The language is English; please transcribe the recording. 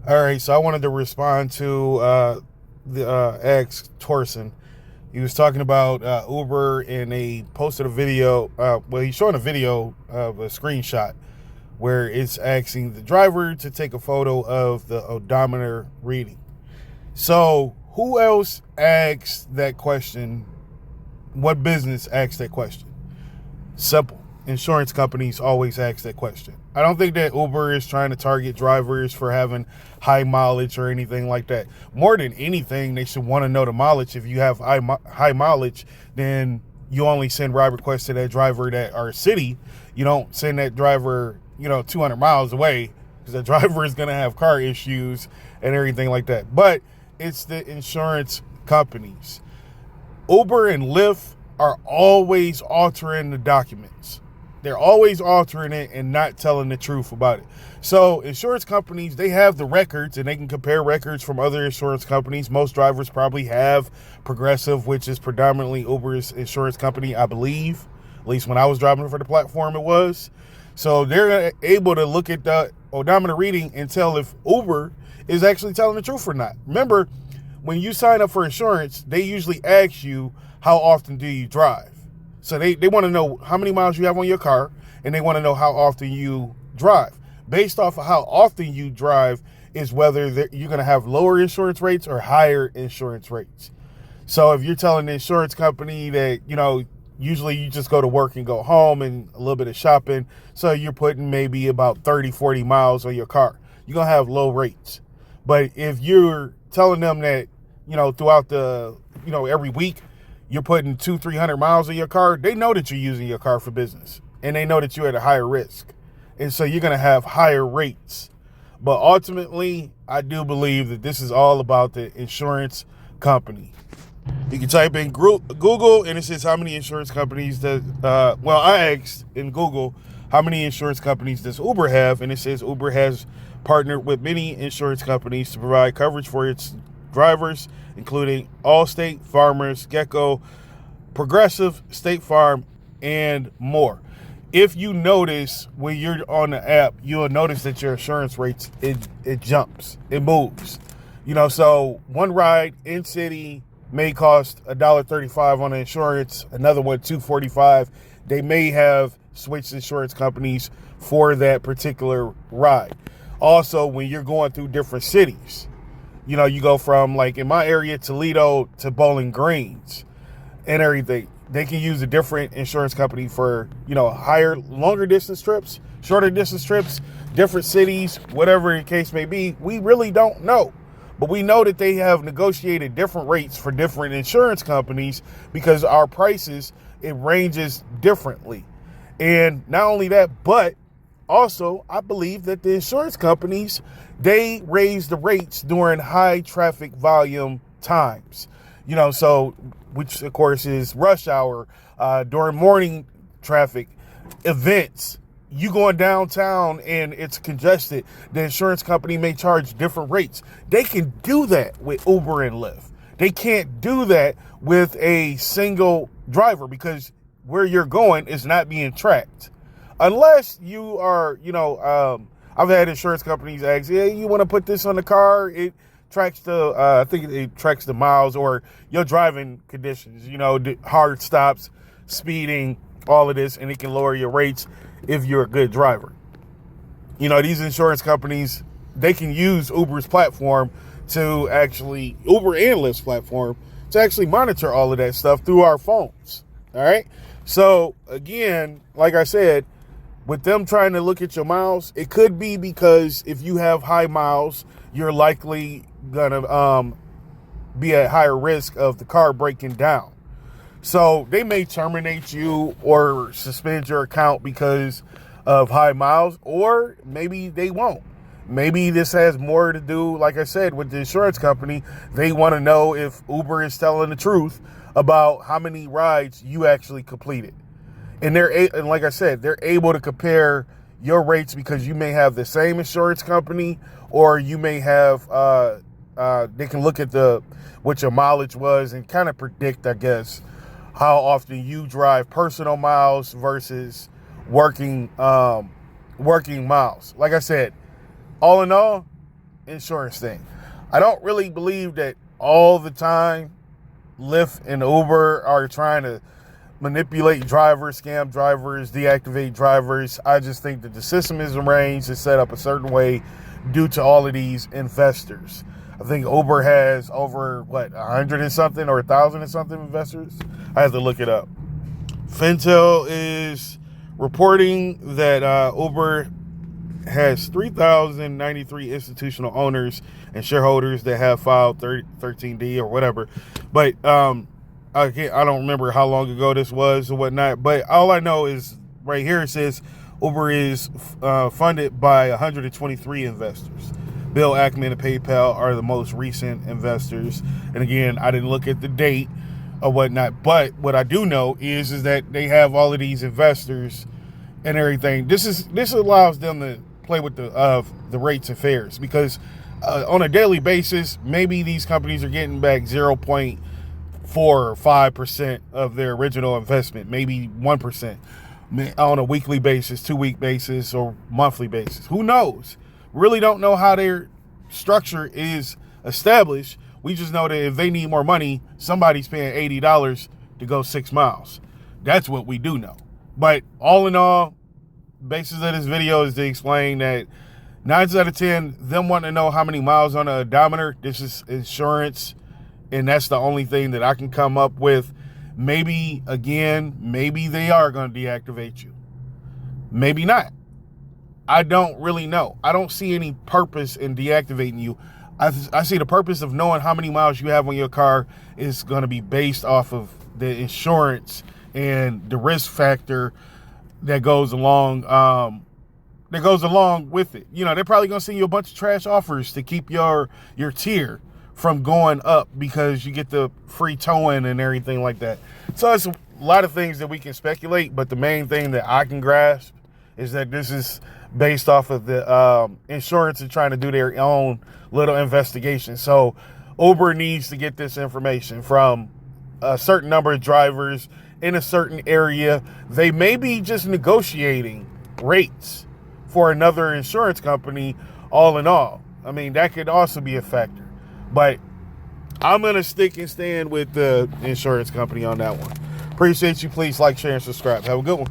All right, so I wanted to respond to the ex Torsten. He was talking about Uber, and they posted a video. Well, he's showing a video of a screenshot where it's asking the driver to take a photo of the odometer reading. So, who else asked that question? What business asked that question? Simple. Insurance companies always ask that question. I don't think that Uber is trying to target drivers for having high mileage or anything like that. More than anything, they should want to know the mileage. If you have high mileage, then you only send ride requests to that driver that are city. You don't send that driver, 200 miles away, because the driver is going to have car issues and everything like that. But it's the insurance companies. Uber and Lyft are always altering the documents. They're always altering it and not telling the truth about it. So insurance companies, they have the records, and they can compare records from other insurance companies. Most drivers probably have Progressive, which is predominantly Uber's insurance company, I believe. At least when I was driving for the platform, it was. So they're able to look at the odometer reading and tell if Uber is actually telling the truth or not. Remember, when you sign up for insurance, they usually ask you, how often do you drive? So they want to know how many miles you have on your car, and they want to know how often you drive. Based off of how often you drive is whether you're going to have lower insurance rates or higher insurance rates. So if you're telling the insurance company that, usually you just go to work and go home and a little bit of shopping, so you're putting maybe about 30, 40 miles on your car, you're going to have low rates. But if you're telling them that, throughout the, every week, you're putting 200-300 miles in your car, they know that you're using your car for business, and they know that you're at a higher risk. And so you're going to have higher rates. But ultimately, I do believe that this is all about the insurance company. You can type in Google, and it says how many insurance companies does, I asked in Google, how many insurance companies does Uber have? And it says Uber has partnered with many insurance companies to provide coverage for its drivers, including Allstate, Farmers, Gecko, Progressive, State Farm, and more. If you notice when you're on the app, you'll notice that your insurance rates, it jumps, it moves. So one ride in city may cost $1.35 on the insurance, another one $2.45. They may have switched insurance companies for that particular ride. Also, when you're going through different cities, you go from, like in my area, Toledo to Bowling Greens and everything. They can use a different insurance company for, longer distance trips, shorter distance trips, different cities, whatever the case may be. We really don't know. But we know that they have negotiated different rates for different insurance companies because our prices, it ranges differently. And not only that, but also, I believe that the insurance companies, they raise the rates during high traffic volume times, so which of course is rush hour, during morning traffic events. You going downtown and it's congested, the insurance company may charge different rates. They can do that with Uber and Lyft. They can't do that with a single driver because where you're going is not being tracked. Unless you are, I've had insurance companies ask, yeah, you want to put this on the car? It tracks the, I think it tracks the miles or your driving conditions, hard stops, speeding, all of this, and it can lower your rates if you're a good driver. These insurance companies, they can use Uber's platform to actually, Uber and Lyft's platform, to actually monitor all of that stuff through our phones. All right. So again, like I said, with them trying to look at your miles, it could be because if you have high miles, you're likely gonna be at higher risk of the car breaking down. So they may terminate you or suspend your account because of high miles, or maybe they won't. Maybe this has more to do, like I said, with the insurance company. They want to know if Uber is telling the truth about how many rides you actually completed. And and like I said, they're able to compare your rates because you may have the same insurance company, or you may have, they can look at what your mileage was and kind of predict, I guess, how often you drive personal miles versus working miles. Like I said, all in all, insurance thing. I don't really believe that all the time Lyft and Uber are trying to manipulate drivers, scam drivers, deactivate drivers. I just think that the system is arranged and set up a certain way due to all of these investors. I think Uber has over, 100 and something or 1,000 and something investors? I have to look it up. Fintel is reporting that Uber has 3,093 institutional owners and shareholders that have filed 13D or whatever. But I don't remember how long ago this was or whatnot. But all I know is right here it says Uber is funded by 123 investors. Bill Ackman and PayPal are the most recent investors. And again, I didn't look at the date or whatnot. But what I do know is that they have all of these investors and everything. This allows them to play with the rates and fares, because on a daily basis, maybe these companies are getting back 0.4 or 5% of their original investment, maybe 1% on a weekly basis, 2-week basis, or monthly basis. Who knows? Really don't know how their structure is established. We just know that if they need more money, somebody's paying $80 to go 6 miles. That's what we do know. But all in all, basis of this video is to explain that 9 out of 10, them wanting to know how many miles on the odometer, this is insurance, and that's the only thing that I can come up with. Maybe they are going to deactivate you. Maybe not. I don't really know. I don't see any purpose in deactivating you. I see the purpose of knowing how many miles you have on your car is going to be based off of the insurance and the risk factor that goes along with it. You know, they're probably going to send you a bunch of trash offers to keep your tier from going up because you get the free towing and everything like that. So it's a lot of things that we can speculate, but the main thing that I can grasp is that this is based off of the insurance and trying to do their own little investigation. So Uber needs to get this information from a certain number of drivers in a certain area. They may be just negotiating rates for another insurance company, all in all. I mean, that could also be a factor. But I'm going to stick and stand with the insurance company on that one. Appreciate you. Please like, share, and subscribe. Have a good one.